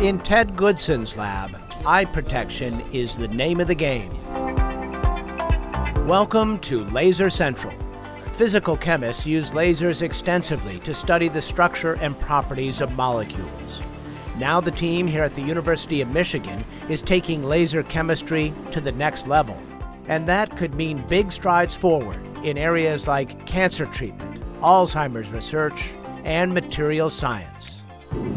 In Ted Goodson's lab, eye protection is the name of the game. Welcome to Laser Central. Physical chemists use lasers extensively to study the structure and properties of molecules. Now the team here at the University of Michigan is taking laser chemistry to the next level. And that could mean big strides forward in areas like cancer treatment, Alzheimer's research, and materials science.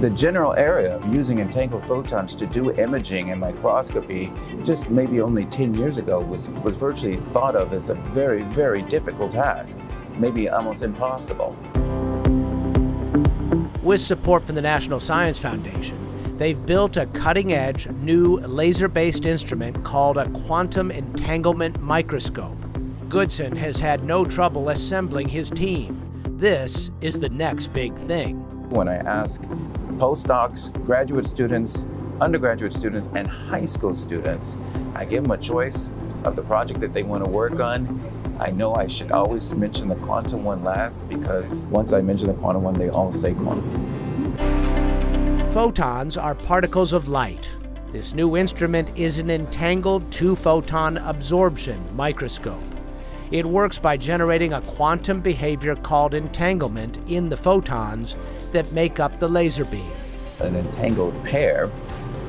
The general area of using entangled photons to do imaging and microscopy just maybe only 10 years ago was virtually thought of as a very, very difficult task, maybe almost impossible. With support from the National Science Foundation, they've built a cutting-edge new laser-based instrument called a quantum entanglement microscope. Goodson has had no trouble assembling his team. This is the next big thing. When I ask postdocs, graduate students, undergraduate students, and high school students, I give them a choice of the project that they want to work on. I know I should always mention the quantum one last, because once I mention the quantum one, they all say quantum. Photons are particles of light. This new instrument is an entangled two-photon absorption microscope. It works by generating a quantum behavior called entanglement in the photons that make up the laser beam. An entangled pair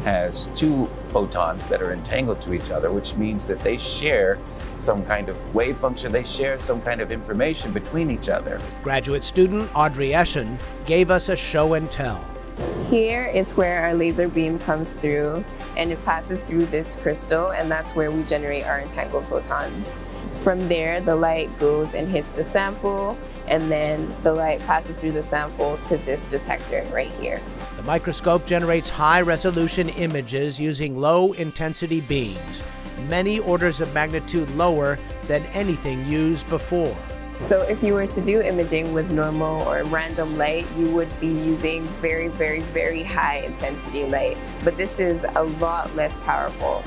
has two photons that are entangled to each other, which means that they share some kind of wave function, they share some kind of information between each other. Graduate student Audrey Eschen gave us a show and tell. Here is where our laser beam comes through, and it passes through this crystal, and that's where we generate our entangled photons. From there, the light goes and hits the sample, and then the light passes through the sample to this detector right here. The microscope generates high-resolution images using low-intensity beams, many orders of magnitude lower than anything used before. So if you were to do imaging with normal or random light, you would be using very, very, very high intensity light. But this is a lot less powerful.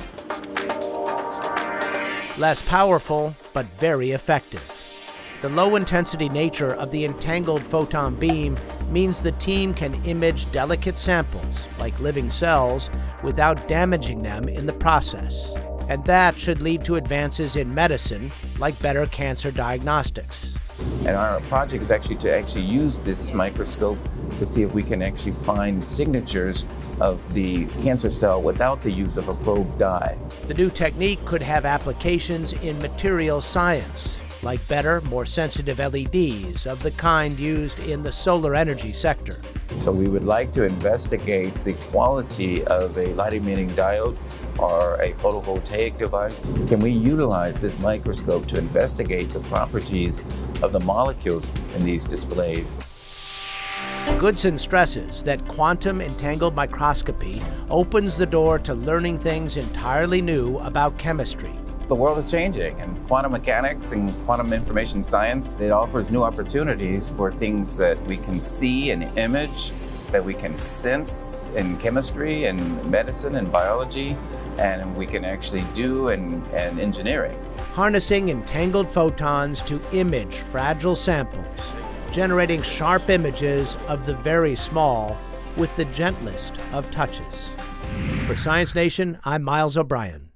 Less powerful, but very effective. The low-intensity nature of the entangled photon beam means the team can image delicate samples, like living cells, without damaging them in the process. And that should lead to advances in medicine, like better cancer diagnostics. And our project is actually to use this microscope to see if we can actually find signatures of the cancer cell without the use of a probe dye. The new technique could have applications in materials science, like better, more sensitive LEDs of the kind used in the solar energy sector. So we would like to investigate the quality of a light-emitting diode or a photovoltaic device. Can we utilize this microscope to investigate the properties of the molecules in these displays? Goodson stresses that quantum entangled microscopy opens the door to learning things entirely new about chemistry. The world is changing, and quantum mechanics and quantum information science, it offers new opportunities for things that we can see and image, that we can sense in chemistry and medicine and biology, and we can actually do in engineering. Harnessing entangled photons to image fragile samples, generating sharp images of the very small with the gentlest of touches. For Science Nation, I'm Miles O'Brien.